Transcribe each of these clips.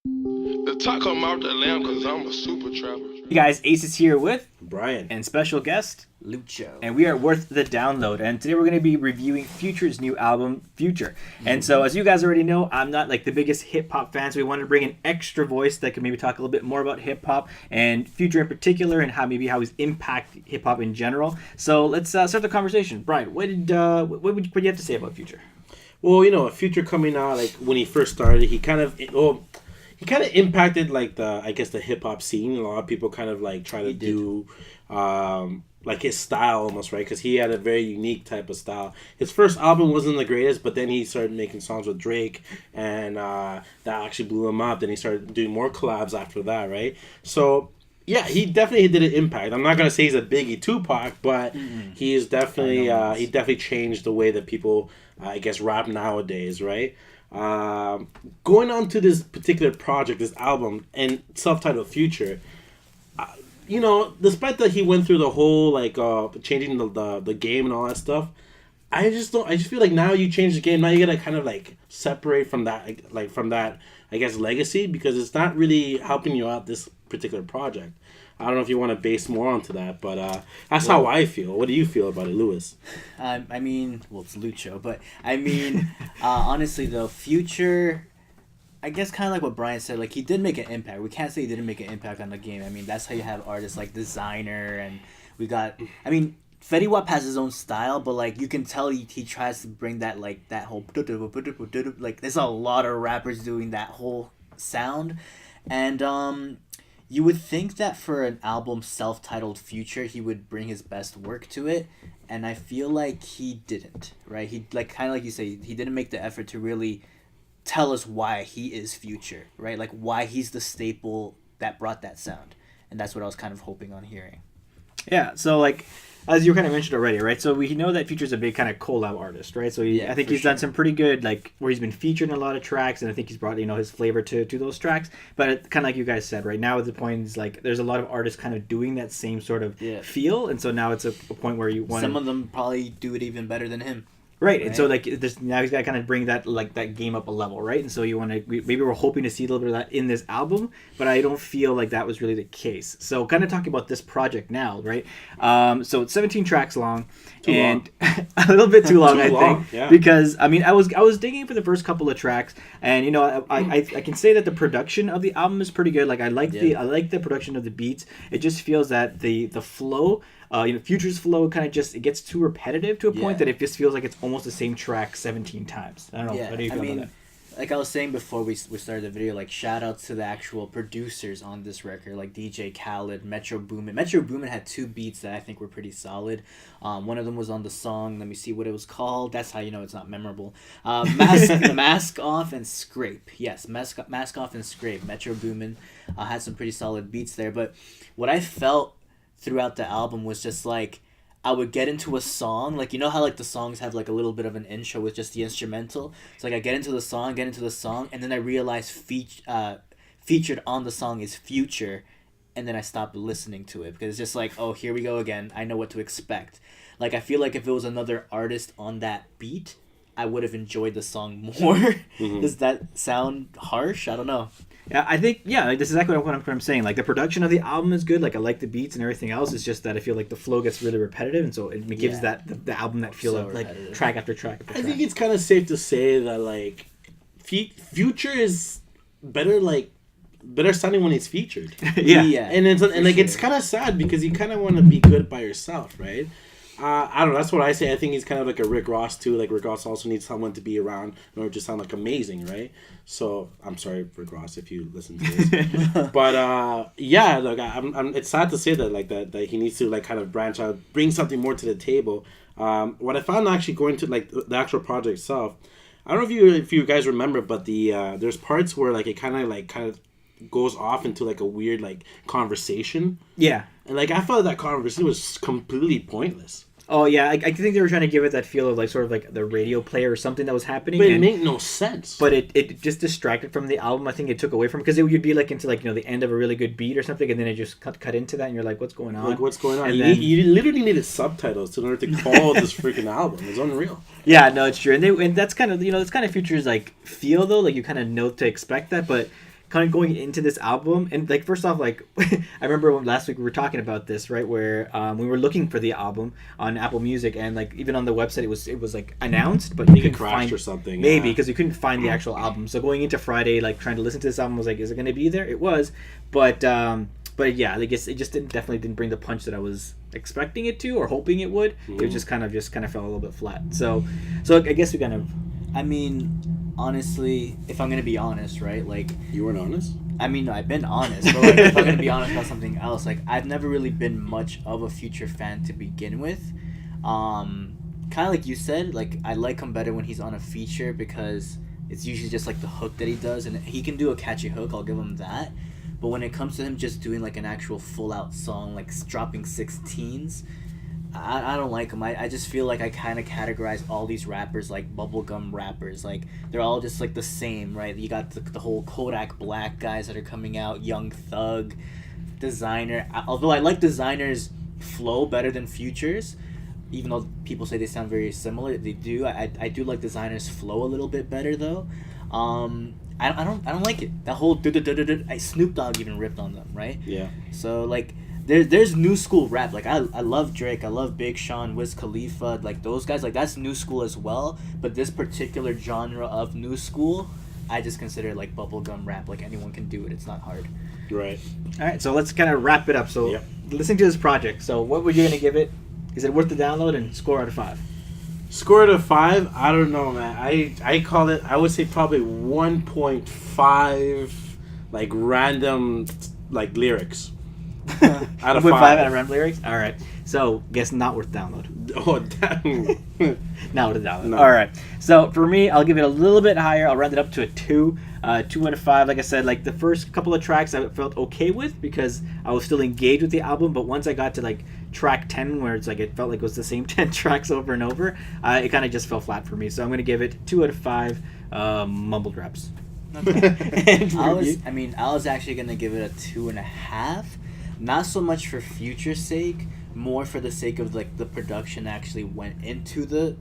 The top come out the lamb because I'm a super trapper. Hey guys, Ace is here with Brian. and special guest, Lucho. and we are worth the download. And today we're going to be reviewing Future's new album, Future. And so, as you guys already know, I'm not like the biggest hip hop fan, so we wanted to bring an extra voice that could maybe talk a little bit more about hip hop and Future in particular, and how he's impact hip hop in general. So let's start the conversation. Brian, what do you have to say about Future? Well, Future coming out, like when he first started, he kind of impacted like the hip hop scene. A lot of people kind of like try to do like his style almost, right? Because he had a very unique type of style. His first album wasn't the greatest, but then he started making songs with Drake, and that actually blew him up. Then he started doing more collabs after that, right? So yeah, he definitely did an impact. I'm not gonna say he's a Biggie Tupac, but he is definitely he definitely changed the way that people rap nowadays, right? Going on to this particular project, this album, and self-titled Future, despite that he went through the whole changing the game and all that stuff, I just feel like now you change the game, now you gotta kind of like separate from that legacy, because it's not really helping you out this particular project. I don't know if you want to base more onto that, but that's how I feel. What do you feel about it, Lewis? It's Lucho, but honestly though, Future, I guess kind of like what Brian said, like he did make an impact. We can't say he didn't make an impact on the game. I mean, that's how you have artists like Designer, and we got, Fetty Wap has his own style, but like you can tell he tries to bring that that whole like there's a lot of rappers doing that whole sound, and you would think that for an album self-titled Future, he would bring his best work to it, and I feel like he didn't, right? He, like, kind of like you say, he didn't make the effort to really tell us why he is Future, right? Like, why he's the staple that brought that sound, and that's what I was kind of hoping on hearing. Yeah, so like, as you kind of mentioned already, right? So we know that Future's a big kind of collab artist, right? So I think he's done some pretty good, like, where he's been featured in a lot of tracks, and I think he's brought, his flavor to those tracks. But kind of like you guys said, right now at the point is like there's a lot of artists kind of doing that same sort of feel, and so now it's a point where you want some of them probably do it even better than him. Right, and so like this, now he's got to kind of bring that that game up a level, right? And so you want to, maybe we're hoping to see a little bit of that in this album, but I don't feel like that was really the case. So kind of talking about this project now, right? So it's 17 tracks long, a little bit too long, I think, because I was digging for the first couple of tracks, and I can say that the production of the album is pretty good. Like I like the production of the beats. It just feels that the flow. Future's flow kind of just, it gets too repetitive to a point that it just feels like it's almost the same track 17 times. I don't know. How do you feel about that? Like I was saying before we started the video, like shout out to the actual producers on this record, like DJ Khaled, Metro Boomin. Metro Boomin had two beats that I think were pretty solid. One of them was on the song, let me see what it was called. That's how you know it's not memorable. Mask Off and Scrape. Yes, Mask Off and Scrape. Metro Boomin had some pretty solid beats there. But what I felt throughout the album was just like I would get into a song, like how like the songs have like a little bit of an intro with just the instrumental. So like I get into the song, and then I realize featured on the song is Future, and then I stopped listening to it because it's just like, oh, here we go again. I know what to expect. Like I feel like if it was another artist on that beat, I would have enjoyed the song more. Does that sound harsh? I don't know. Yeah, I think, like, this is exactly what I'm saying. Like, the production of the album is good. Like, I like the beats and everything else. It's just that I feel like the flow gets really repetitive, and so it gives the album that feel of, like, track after track after track. I think it's kind of safe to say that, like, Future is better sounding when it's featured. And it's kind of sad because you kind of want to be good by yourself, right? I don't know. That's what I say. I think he's kind of like a Rick Ross too. Like Rick Ross also needs someone to be around in order to sound like amazing, right? So I'm sorry, Rick Ross, if you listen to this. But I'm. It's sad to say that he needs to like kind of branch out, bring something more to the table. What I found actually going to like the actual project itself, I don't know if you guys remember, but there's parts where like it kind of goes off into like a weird like conversation. Yeah. And like I felt that conversation was completely pointless. Oh yeah, I think they were trying to give it that feel of like sort of like the radio player or something that was happening. But it made no sense. But it just distracted from the album. I think it took away from, because it would be like into like the end of a really good beat or something, and then it just cut into that, and you're like, what's going on? Like what's going on? And you literally needed subtitles in order to follow this freaking album. It's unreal. Yeah, no, it's true, and that's kind of Future's like feel though. Like you kind of know to expect that, but kind of going into this album, and like first off, like I remember when last week we were talking about this, right, where we were looking for the album on Apple Music, and like even on the website it was like announced, but you couldn't find or something, maybe because we couldn't find the actual album. So going into Friday, like trying to listen to this album, was like, is it going to be there? It was, but yeah, I guess it just definitely didn't bring the punch that I was expecting it to or hoping it would. It was just kind of fell a little bit flat. So I guess we kind of. I mean, honestly, if I'm gonna be honest, right? Like, you weren't honest. I mean, I've been honest, but like, if I'm gonna be honest about something else, like I've never really been much of a Future fan to begin with. Kind of like you said, like I like him better when he's on a feature because it's usually just like the hook that he does, and he can do a catchy hook. I'll give him that. But when it comes to him just doing like an actual full out song, like dropping 16s, I don't like him. I just feel like I kind of categorize all these rappers like bubblegum rappers. Like, they're all just like the same, right? You got the whole Kodak Black guys that are coming out, Young Thug, Designer. Although I like Designer's flow better than Future's, even though people say they sound very similar, they do. I do like Designer's flow a little bit better though. I don't like it. That whole Snoop Dogg even ripped on them, right? Yeah. So like there's new school rap. Like I love Drake, I love Big Sean, Wiz Khalifa, like those guys. Like that's new school as well. But this particular genre of new school, I just consider like bubblegum rap. Like anyone can do it. It's not hard. Right. All right. So let's kind of wrap it up. So listening to this project. So what were you gonna give it? Is it worth the download and score out of 5? Score out of 5? I don't know, man. I call it. I would say probably 1.5, like random, like lyrics. Out of 5. 5 out of random lyrics. All right. So guess not worth download. Oh damn. Not worth download. No. All right. So for me, I'll give it a little bit higher. I'll round it up to a 2. 2 out of 5. Like I said, like the first couple of tracks I felt okay with because I was still engaged with the album. But once I got to like track 10, where it's like it felt like it was the same 10 tracks over and over, it kind of just fell flat for me. So I'm gonna give it 2 out of 5 mumbled raps. Okay. I was actually gonna give it a 2.5. Not so much for Future's sake, more for the sake of like the production actually went into the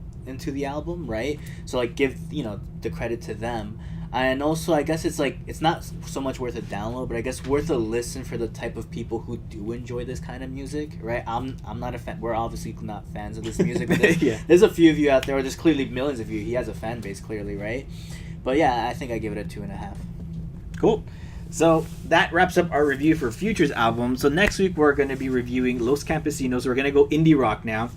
album, right? So like give the credit to them. And also, I guess it's not so much worth a download, but I guess worth a listen for the type of people who do enjoy this kind of music, right? I'm not a fan. We're obviously not fans of this music, but there's a few of you out there, or there's clearly millions of you. He has a fan base, clearly, right? But yeah, I think I give it a 2.5. Cool. So that wraps up our review for Future's album. So next week we're going to be reviewing Los Campesinos. We're going to go indie rock now.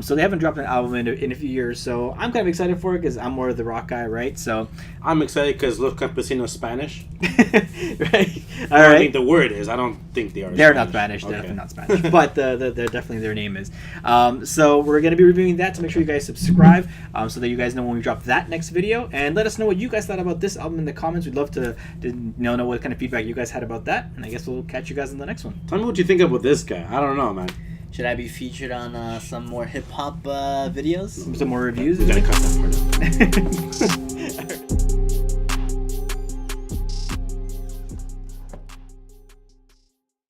So they haven't dropped an album in a few years. So I'm kind of excited for it because I'm more of the rock guy, right? So I'm excited because Los Campesinos Spanish. Right. All I right. think the word is. I don't think they are. They're not Spanish. Okay. Definitely not Spanish. But they're definitely their name is. So we're going to be reviewing that. So make sure you guys subscribe so that you guys know when we drop that next video. And let us know what you guys thought about this album in the comments. We'd love to know what kind of feedback you guys had about that, and I guess we'll catch you guys in the next one. Tell me what you think about this guy. I don't know, man. Should I be featured on some more hip hop videos? Some more reviews? We gotta cut that part out.